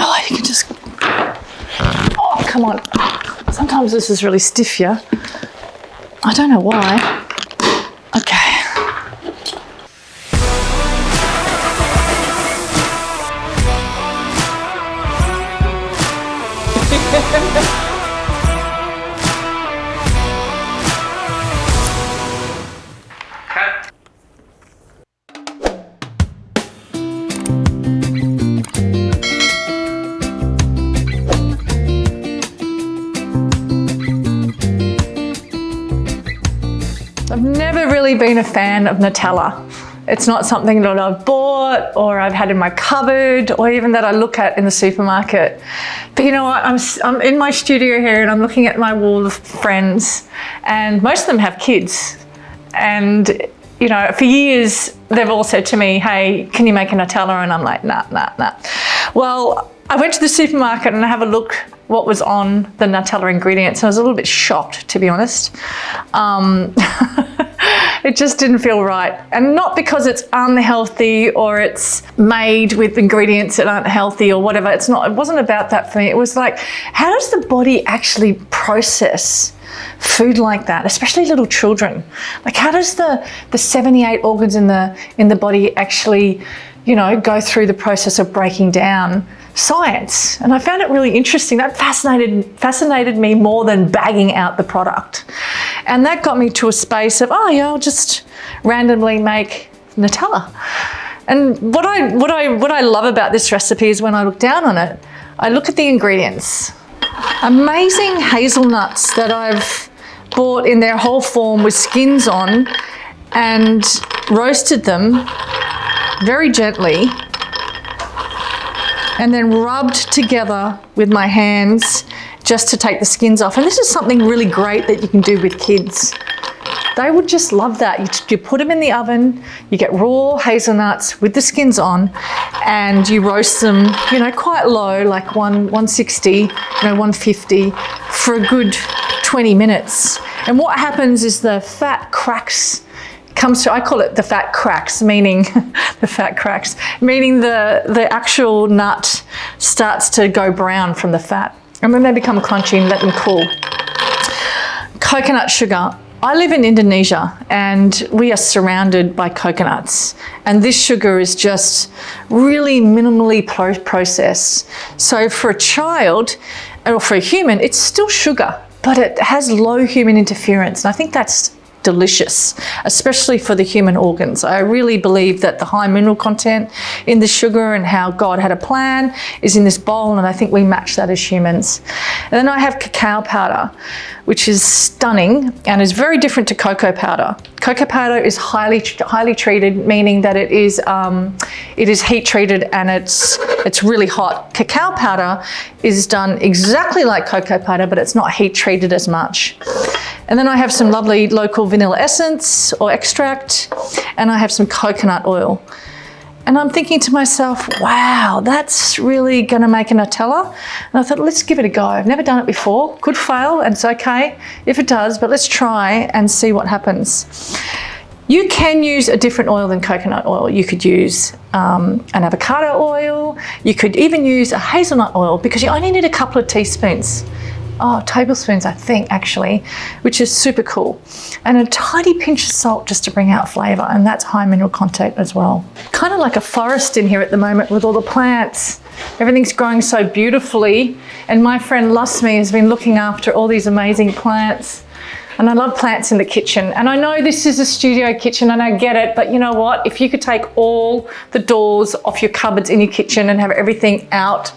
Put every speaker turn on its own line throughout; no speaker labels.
Oh, you can just, oh, come on. Sometimes this is really stiff here. I don't know why. Okay. I've never really been a fan of Nutella. It's not something that I've bought or I've had in my cupboard or even that I look at in the supermarket. But you know what, I'm in my studio here and I'm looking at my wall of friends, and most of them have kids. And you know, for years they've all said to me, hey, can you make a Nutella? And I'm like, nah. Well, I went to the supermarket and I have a look what was on the Nutella ingredients. I was a little bit shocked, to be honest. It just didn't feel right. And not because it's unhealthy or it's made with ingredients that aren't healthy or whatever. It wasn't about that for me. It was like, how does the body actually process food like that, especially little children? Like, how does the 78 organs in the body actually, you know, go through the process of breaking down science? And I found it really interesting. That fascinated me more than bagging out the product. And that got me to a space of, oh yeah, I'll just randomly make Nutella. And what I love about this recipe is when I look down on it, I look at the ingredients. Amazing hazelnuts that I've bought in their whole form with skins on and roasted them very gently and then rubbed together with my hands just to take the skins off. And this is something really great that you can do with kids. They would just love that. You put them in the oven, you get raw hazelnuts with the skins on, and you roast them, you know, quite low, like 160, you know, 150 for a good 20 minutes. And what happens is the fat cracks comes to, I call it the fat cracks, meaning the fat cracks, meaning the actual nut starts to go brown from the fat. And then they become crunchy and let them cool. Coconut sugar. I live in Indonesia and we are surrounded by coconuts, and this sugar is just really minimally processed. So for a child or for a human, it's still sugar, but it has low human interference. And I think that's delicious, especially for the human organs. I really believe that the high mineral content in the sugar and how God had a plan is in this bowl, and I think we match that as humans. And then I have cacao powder, which is stunning and is very different to cocoa powder. Cocoa powder is highly treated, meaning that it is heat treated and it's really hot. Cacao powder is done exactly like cocoa powder, but it's not heat treated as much. And then I have some lovely local vanilla essence or extract, and I have some coconut oil. And I'm thinking to myself, wow, that's really gonna make a Nutella. And I thought, let's give it a go. I've never done it before. Could fail, and it's okay if it does, but let's try and see what happens. You can use a different oil than coconut oil. You could use an avocado oil. You could even use a hazelnut oil, because you only need a couple of teaspoons. Tablespoons, I think, actually, which is super cool. And a tiny pinch of salt just to bring out flavor, and that's high mineral content as well. Kind of like a forest in here at the moment with all the plants. Everything's growing so beautifully, and my friend Lusme has been looking after all these amazing plants. And I love plants in the kitchen. And I know this is a studio kitchen and I get it, but you know what? If you could take all the doors off your cupboards in your kitchen and have everything out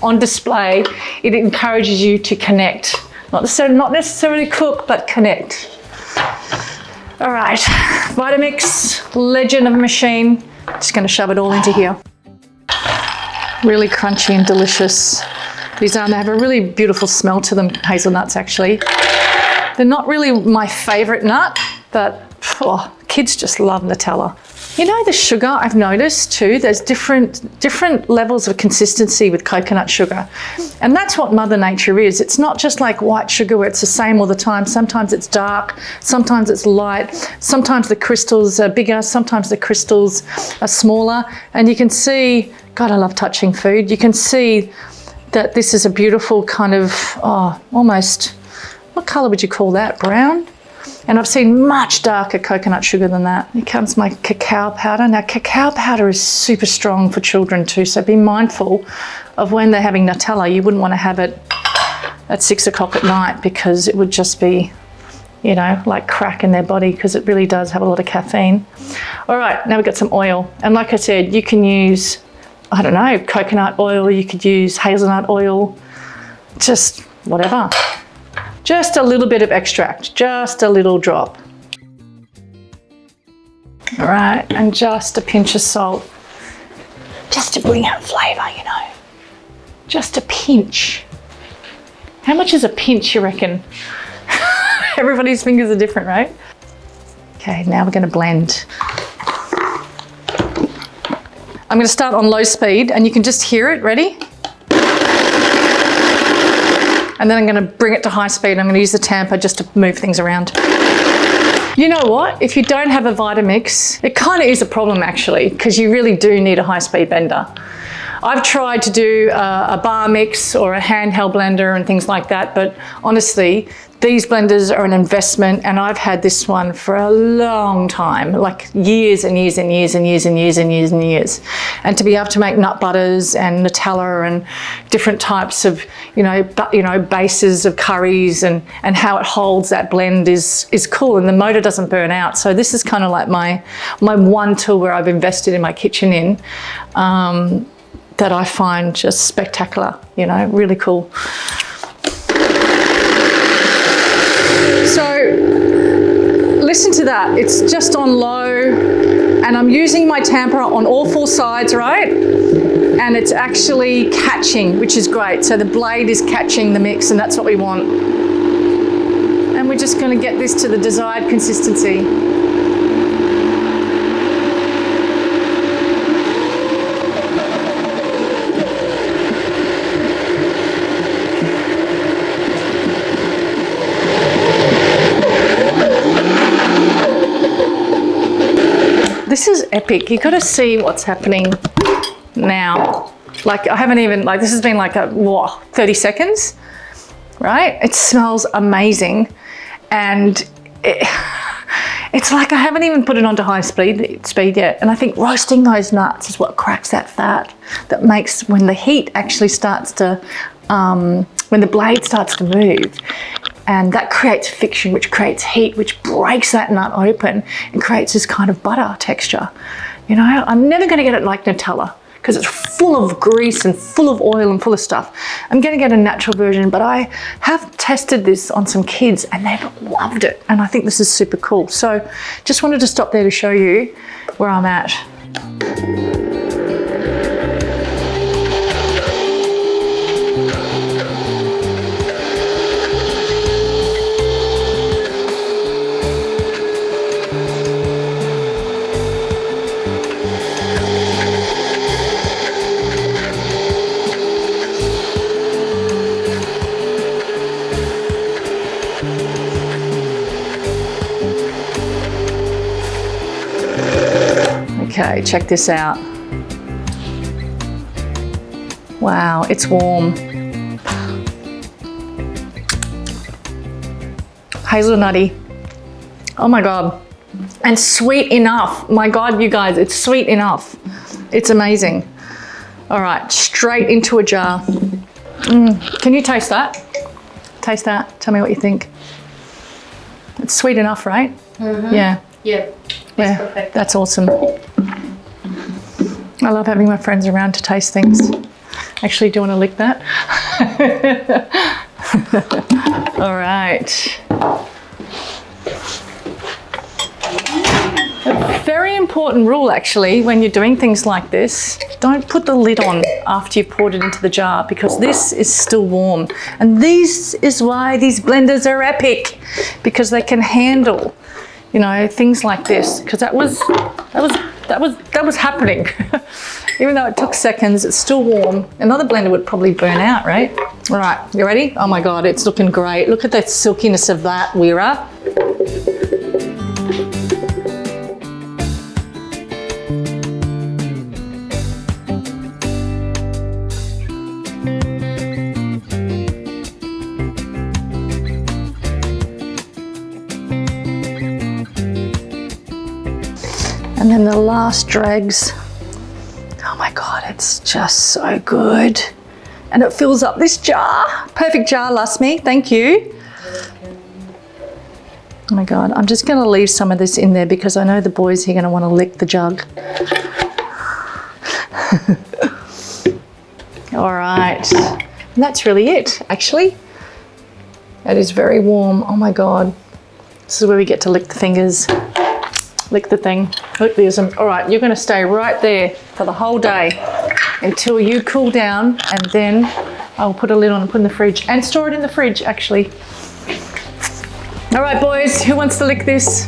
on display, it encourages you to connect. Not necessarily cook, but connect. All right, Vitamix, legend of a machine. Just gonna shove it all into here. Really crunchy and delicious. They have a really beautiful smell to them, hazelnuts actually. They're not really my favorite nut, but kids just love Nutella. You know, the sugar, I've noticed too, there's different levels of consistency with coconut sugar. And that's what Mother Nature is. It's not just like white sugar where it's the same all the time. Sometimes it's dark, sometimes it's light, sometimes the crystals are bigger, sometimes the crystals are smaller. And you can see, God, I love touching food. You can see that this is a beautiful kind of, almost, what colour would you call that? Brown? And I've seen much darker coconut sugar than that. Here comes my cacao powder. Now, cacao powder is super strong for children too, so be mindful of when they're having Nutella. You wouldn't want to have it at 6 o'clock at night because it would just be, you know, like crack in their body because it really does have a lot of caffeine. All right, now we've got some oil. And like I said, you can use, I don't know, coconut oil, you could use hazelnut oil, just whatever. Just a little bit of extract, just a little drop. All right, and just a pinch of salt, just to bring out flavour, you know. Just a pinch. How much is a pinch, you reckon? Everybody's fingers are different, right? Okay, now we're gonna blend. I'm gonna start on low speed and you can just hear it, ready? And then I'm going to bring it to high speed. I'm going to use the tamper just to move things around. You know what? If you don't have a Vitamix, it kind of is a problem actually, because you really do need a high-speed blender. I've tried to do a bar mix or a handheld blender and things like that, but honestly, these blenders are an investment, and I've had this one for a long time, like years and years and years and years and years and years and years. And to be able to make nut butters and Nutella and different types of, bases of curries and how it holds that blend is cool, and the motor doesn't burn out. So this is kind of like my one tool where I've invested in my kitchen in, that I find just spectacular, really cool. So listen to that, it's just on low and I'm using my tamper on all four sides, right? And it's actually catching, which is great. So the blade is catching the mix and that's what we want. And we're just going to get this to the desired consistency. This is epic. You got to see what's happening now. Like I haven't even, this has been like 30 seconds, right? It smells amazing. And it's like I haven't even put it onto high speed yet. And I think roasting those nuts is what cracks that fat, that makes when the heat actually starts to, when the blade starts to move. And that creates friction, which creates heat, which breaks that nut open and creates this kind of butter texture. I'm never going to get it like Nutella because it's full of grease and full of oil and full of stuff. I'm going to get a natural version, but I have tested this on some kids and they've loved it. And I think this is super cool. So just wanted to stop there to show you where I'm at. Okay, check this out. Wow, it's warm. Hazelnutty. Oh my God. And sweet enough. My God, you guys, it's sweet enough. It's amazing. All right, straight into a jar. Can you taste that? Taste that. Tell me what you think. It's sweet enough, right? Mm-hmm. Yeah.
Yeah.
Yeah,
perfect. That's
awesome. I love having my friends around to taste things. Actually, do you want to lick that? All right. A very important rule, actually, when you're doing things like this, don't put the lid on after you've poured it into the jar because this is still warm. And this is why these blenders are epic, because they can handle things like this, because that was that was happening. Even though it took seconds, it's still warm. Another blender would probably burn out, right? All right, you ready? Oh my God, it's looking great. Look at the silkiness of that, Weira. And then the last dregs. Oh my God, it's just so good. And it fills up this jar. Perfect jar, Lasmi, thank you. Oh my God, I'm just gonna leave some of this in there because I know the boys are gonna wanna lick the jug. All right, and that's really it, actually. It is very warm, oh my God. This is where we get to lick the fingers. Lick the thing, lick the ism. All right, you're gonna stay right there for the whole day until you cool down, and then I'll put a lid on and put in the fridge and store it in the fridge, actually. All right, boys, who wants to lick this?